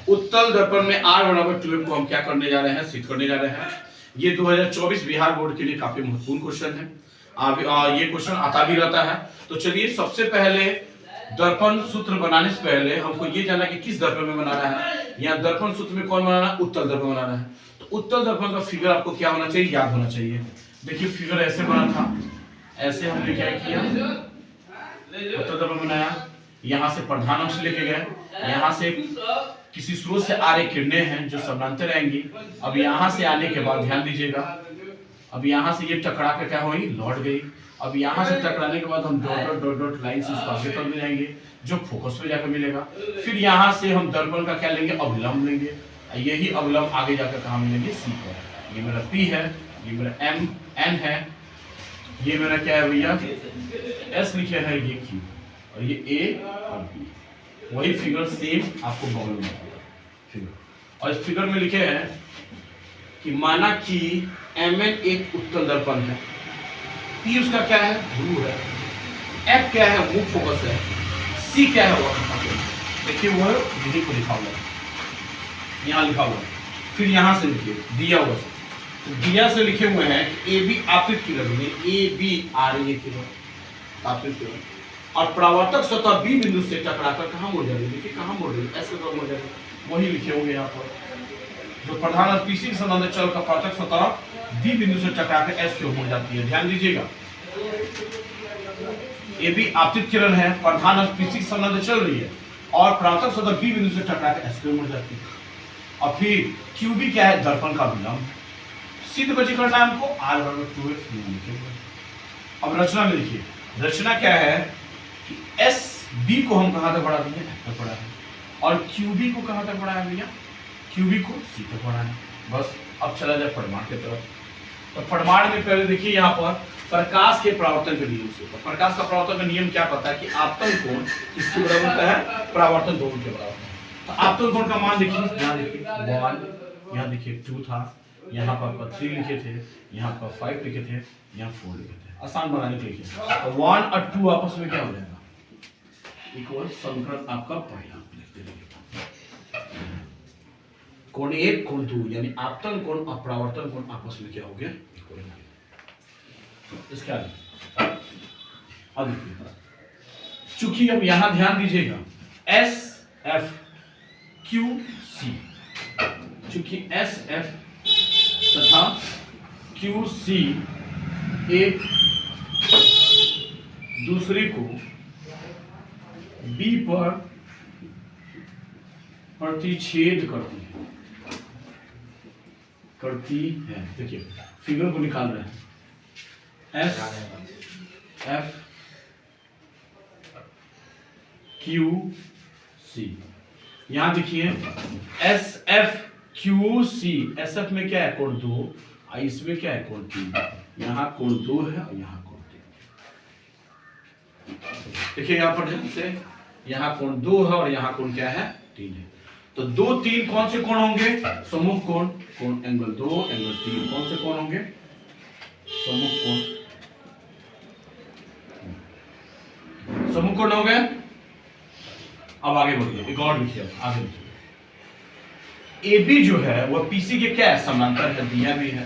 उत्तल दर्पण में R बराबर 12 को हम क्या करने जा रहे हैं, सिद्ध करने जा रहे हैं। ये 2024 बिहार बोर्ड के लिए काफी महत्वपूर्ण क्वेश्चन है। ये क्वेश्चन आता भी रहता है। तो चलिए सबसे पहले दर्पण सूत्र बनाने से पहले हमको ये जानना कि किस दर्पण में बनाना है। यहाँ दर्पण सूत्र में कौन बनाना है, उत्तल दर्पण बनाना है। तो उत्तल दर्पण का फिगर आपको क्या होना चाहिए, याद होना चाहिए। देखिए फिगर ऐसे बना था, ऐसे हमने क्या किया, उत्तल दर्पण बनाया, यहाँ से प्रधान अक्ष लेके गए, यहाँ से किसी स्रोत से आ रही किरणें हैं जो समानांतर आएंगी। अब यहाँ से आने के बाद ध्यान दीजिएगा, अब यहाँ से ये टकरा के क्या हुई, लौट गई। अब यहाँ से टकराने के बाद हम डॉट डॉट डॉट लाइन से इसको आगे कर जाएंगे जो फोकस पे जाकर मिलेगा। फिर यहाँ से हम दर्पण का क्या लेंगे, अवलंब लेंगे। यही अवलंब आगे जाकर कहाँ मिलेंगे, सी पर। ये मेरा पी है, ये मेरा एम एन है, ये मेरा क्या है भैया, एस लिखे है, ये क्यू, और ये ए और बी। वही फिगर सेम आपको बगल में फिगर। और इस फिगर में लिखे हैं कि माना कि एम एन एक उत्तल दर्पण है, पी उसका क्या है, ध्रुव है, एफ क्या है, मुख्य फोकस है, सी क्या है, वह देखिए वो यही को लिखा हुआ है, यहाँ लिखा हुआ है। फिर यहाँ से लिखिए दिया हुआ है, तो दिया से लिखे हुए हैं कि ए बी आपतित किरण है, ए बी आ रही है किरण, आपतित किरण, और परावर्तक सतह बी बिंदु से टकराकर कहाँ मुड़ जाएगी, देखिए कहाँ मुड़ रही है, ऐसे कर मुड़ जाएगी। वही लिखे होंगे यहाँ पर, जो प्रधान और पीसी के संबंध चल का परावर्तक सतह बी बिंदु से टकराकर एस की ओर मुड़ जाती है। ध्यान दीजिएगा, ए बी आपतित किरण है, प्रधान और पीसी के संबंध चल रही है, और परावर्तक सतह बी बिंदु से टकराकर एस की ओर मुड़ जाती है। और फिर क्यू बी क्या है, दर्पण का विलंब। सिद्ध बची करना है हमको, आर बराबर 2x। अब रचना में लिखिए, रचना क्या है कि एस बी को हम कहां तक बढ़ा दिए, एफ तक बढ़ा है, और क्यू बी को कहां तक बढ़ाया भैया, क्यू बी को सी तक बढ़ा है। बस अब चला जाए परमाणु की तरफ। तो परमाणु में पहले देखिए यहाँ पर प्रकाश के परावर्तन के नियम से, प्रकाश का परावर्तन का नियम क्या पता है कि आपतन कोण किसके बराबर होता है, परावर्तन कोण के बराबर। तो आपतन कोण का मान देखिए, यहाँ देखिए 1, यहाँ देखिए 2 था, यहाँ पर 3 लिखे थे, यहाँ पर 5 लिखे थे, यहाँ 4 लिखे थे। आसान बनाने के लिए तो 1 और 2 आपस में क्या हो जाएगा, इक्वल समीकरण आपका पहला लिखते रहिए। कोण 1 कोण 2 यानी आपतन कोण और परावर्तन कोण आपस में क्या हो गया, इक्वल। इसके आगे अब देखिए, चूंकि अब यहां ध्यान दीजिएगा एस एफ क्यू सी, चूंकि एस एफ तथा क्यू सी एक दूसरे को बी पर प्रतिच्छेद करती है। देखिए फिगर को निकाल रहे हैं, एस एफ क्यू सी। यहां देखिए S F Q C, S F में क्या है, कोण 2, और इसमें क्या है, कोण 3। यहाँ कोण 2 है और यहाँ कोण 3। देखिए यहाँ पर ध्यान से, यहाँ कोण 2 है और यहाँ कोण क्या है, 3 है। तो 2 3 कौन से कोण होंगे, सम्मुख कोण, कोण एंगल 2 एंगल 3 कौन से कोण होंगे, सम्मुख कोण, सम्मुख कोण हो गए। अब आगे बढ़िए, एक और लिखिए, आगे लिखिए। ए बी जो है वह पीसी के क्या है, समानांतर है, दिया भी है,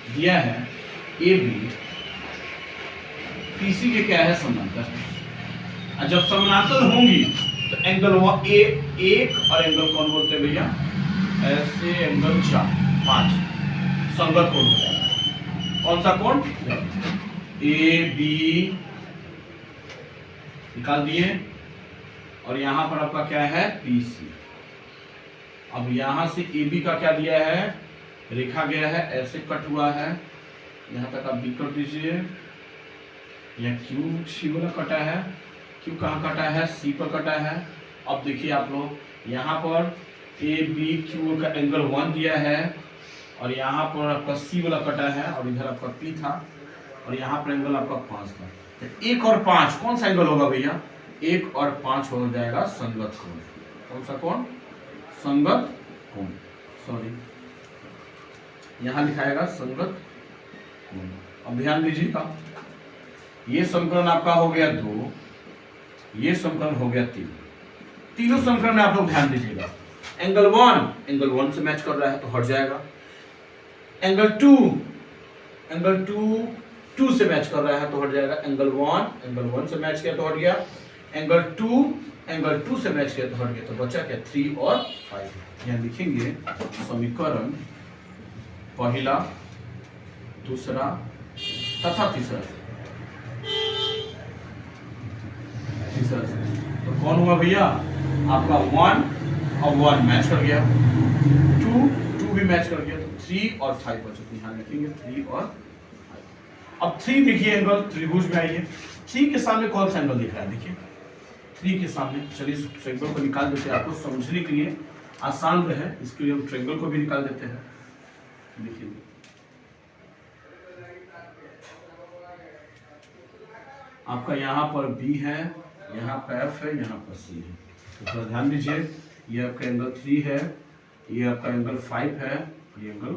दिया है ए बी पीसी के क्या है, समानांतर है। और जब समानांतर होंगी तो एंगल हुआ ए 1 और एंगल कौन बोलते हैं भैया, ऐसे एंगल 4 5 संगत कोण हो जाएगा। कौन सा कोण, ए बी निकाल दिए, और यहां पर आपका क्या है, पीसी। अब यहां से ए बी का क्या दिया है, रेखा गया है, ऐसे कट हुआ है, यहां तक आप बी कर दीजिए। यह क्यू सी वाला कटा है, क्यू कहाँ कटा है, सी पर कटा है। अब देखिए आप लोग, यहाँ पर ए बी क्यू का एंगल 1 दिया है, और यहाँ पर आपका सी वाला कटा है, और इधर आपका पी था, और यहाँ पर एंगल आपका 5 था। तो 1 और 5 कौन सा एंगल होगा भैया, 1 और 5 हो जाएगा संगत कोण। कौन सा कोण, संगत कोण, सॉरी यहां लिखाएगा संगत कोण। अब ध्यान दीजिएगा, ये समीकरण आपका हो गया 2, ये समीकरण हो गया 3। तीनों समीकरण में आप लोग ध्यान दीजिएगा, एंगल 1 से मैच कर रहा है तो हट जाएगा। एंगल 2 से मैच कर रहा है तो हट जाएगा। एंगल 1 से मैच किया तो हट गया। एंगल 2 से मैच किया तो हट गया। तो बचा क्या 3 और 5। यहाँ लिखेंगे समीकरण पहला, दूसरा तथा तीसरा। तो कौन हुआ भैया आपका 1 और 1 मैच कर गया, 2 भी मैच कर गया, तो 3 और 5 बचे। तो यहाँ लिखेंगे 3 और 5। अब 3 देखिए एंगल त्रिभुज में आइए। 3 के सामने कौन सा एंगल दिख रहा है देखिए 3 के सामने। चलिए ट्रायंगल को निकाल देते हैं, आपको समझने के लिए आसान रहे इसके लिए हम ट्रायंगल को भी निकाल देते हैं। देखिए आपका यहाँ पर B है, यहाँ पर F है, यहाँ पर C है। तो थोड़ा ध्यान दीजिए, ये आपका एंगल 3 है, ये आपका एंगल 5 है, ये एंगल।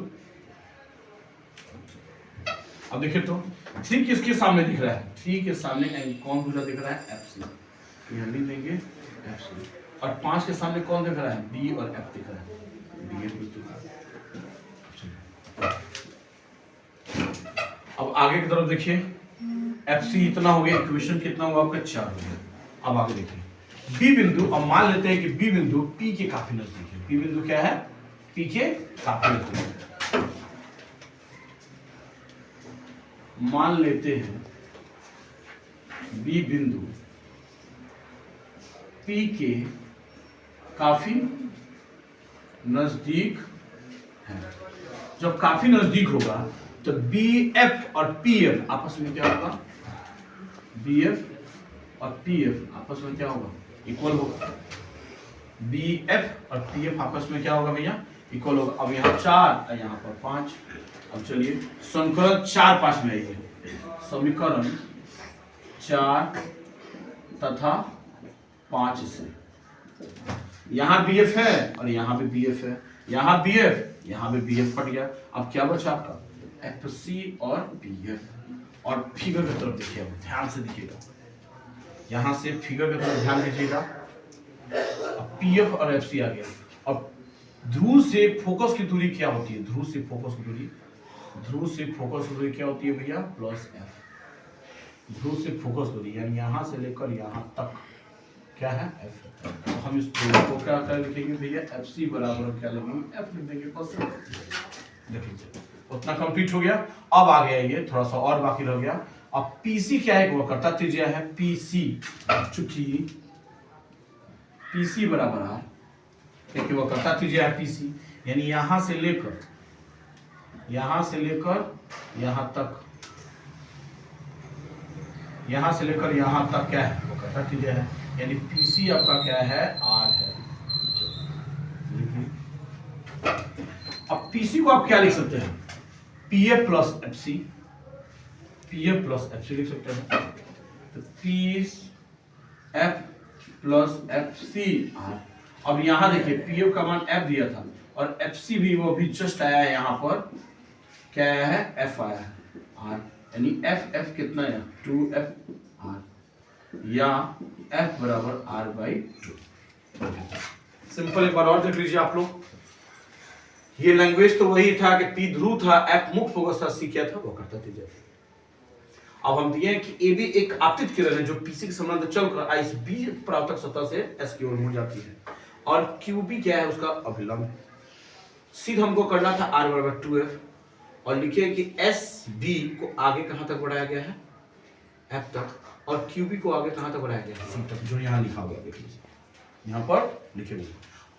अब देखिए तो 3 किसके सामने दिख रहा है? 3 के सामने कौन दूसरा दिख रहा है? FC। तो यहाँ लिख देंगे FC। और 5 के सामने कौन दिख रहा है? B और F दिख रहा है। अब आगे की तरफ देखिए, FC इतना हो गया, इक्वेशन कितना हुआ आपका 4 हो गया। अब आगे देखिए B बिंदु, अब मान लेते हैं कि B बिंदु P के काफी नजदीक है। B बिंदु क्या है? P के काफी नजदीक है। मान लेते हैं B बिंदु P के काफी नजदीक है। जब काफी नजदीक होगा तो BF और PF आपस में क्या होगा? BF और PF आपस में क्या होगा? इक्वल होगा। BF और PF आपस में क्या होगा भैया? इक्वल होगा। अब यहाँ 4 और यहाँ पर 5। अब चलिए समीकरण 4, 5 में आइए। समीकरण 4 तथा 5 से यहाँ BF है और यहाँ भी BF है, यहाँ BF, यहाँ भी BF हट गया। अब क्या बचा आपका? FC और BF। और फिगर की तरफ देखिए, अब ध्यान से देखिएगा, यहाँ से फिगर की तरफ ध्यान दीजिएगा। अब PF और FC आ गया। अब ध्रुव से फोकस की दूरी क्या होती है? ध्रुव से फोकस की दूरी क्या होती है भैया? +F। ध्रुव से फोकस दूरी यानी यहाँ से लेकर यहाँ तक क्या है? F। तो हम इस दूरी को क्या लिखेंगे भैया? FC बराबर क्या लिखेंगे? F लिख देंगे। देखिए उतना कंप्लीट हो गया। अब आ गया ये थोड़ा सा और बाकी रह गया। अब PC क्या है? वो करता त्रिज्या है PC, चूंकि PC बराबर है क्योंकि वो करता त्रिज्या है PC, यानी यहां से लेकर यहाँ तक क्या है? वो करता त्रिज्या है, यानी PC आपका क्या है? R है। अब PC को आप क्या लिख सकते हैं? PF प्लस FC लिख सकते हैं। तो PF प्लस FC R। अब यहाँ देखिए PF का मान F दिया था और FC भी वो भी जस्ट आया है, यहाँ पर क्या आया है? F आया है R, यानी F कितना है? 2F R, या F बराबर R/2। सिंपल। एक बार और देख लीजिए आप लोग, ये लैंग्वेज तो वही था कि P ध्रुव था, F मुक्त फोकस था, C क्या था? वो करता त्रिज्या। अब हम दिए कि AB एक आपतित किरण है जो PC के संबंध चलकर इस B परावर्तक सतह से S की ओर मुड़ जाती है, और QB क्या है? उसका अभिलंब। सिद्ध हमको करना था R बराबर 2F, और लिखिए कि SB को आगे कहां तक बढ़ाया गया है? F तक, और QB को आगे कहां तक बढ़ाया गया है? C तक, जो यहाँ लिखा हुआ है। देख लीजिए यहाँ पर लिखे हुए।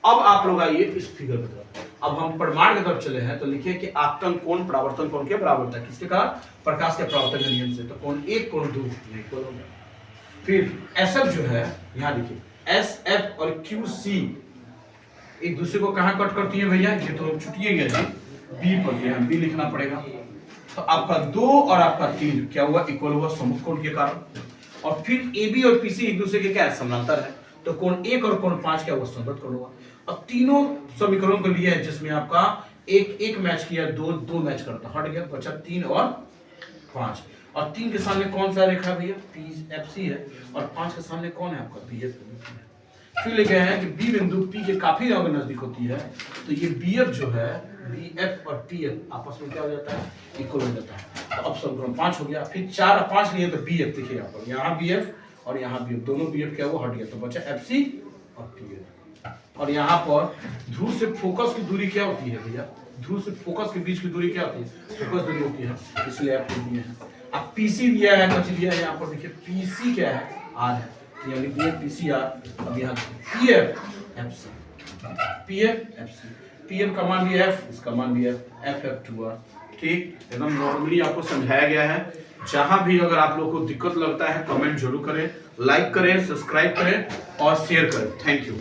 अब आप लोग आइए इस फिगर की तरफ। अब हम प्रमाण की तरफ चले हैं, तो लिखिए कि आपतन कोण परावर्तन कोण के बराबर था। किसके कारण? प्रकाश के परावर्तन के नियम से। तो कोण 1 कोण 2 इक्वल हो गया। फिर SF जो है, यहाँ देखिए SF और QC एक दूसरे को कहाँ कट करती है भैया? ये तो छुटिए गया जी, B पर, यहाँ B लिखना पड़ेगा। तो आपका 2 और आपका 3 क्या हुआ? इक्वल हुआ सम्मुख कोण के कारण। और फिर AB और PC एक दूसरे के क्या समानांतर है, तो कोण 1 और कोण 5 क्या हुआ? समवर्त कोण हुआ। और तीनों समीकरणों को लिया है जिसमें आपका एक मैच किया, दो मैच करता, हट गया, बचा 3 और 5। और 3 के सामने कौन सा रेखा भैया? FC है, और 5 के सामने कौन है आपका? BF। फिर लिखे हैं कि बी बिंदु पी के काफी अगर नजदीक होती है तो ये बी एफ जो है, बी एफ और टी एफ आपस में क्या हो जाता है, इक्वल हो जाता है। तो अब समीकरण 5 हो गया। फिर 4 और 5 लिए तो बी एफ देखिए यहाँ पर, यहाँ बी एफ और यहाँ बी एफ, दोनों बी एफ क्या वो हट गया, तो बचा एफ सी और टी एफ। और यहाँ पर ध्रुव से फोकस की दूरी क्या होती है भैया, ध्रुव से फोकस के बीच की दूरी क्या होती है, फोकस दूरी होती है, इसलिए एफ दिए हैं। अब पीसी दिया है, बच दिया है यहाँ पर देखिए, पीसी क्या है, आर है, यानी P F P C R. अब यहाँ P F F C, P F F C, P F का मान भी एफ, इसका मान भी F, F F to R. ठीक, एकदम नॉर्मली आपको समझाया गया है। जहां भी अगर आप लोग को दिक्कत लगता है कमेंट जरूर करें, लाइक करें, सब्सक्राइब करें और शेयर करें। Thank you.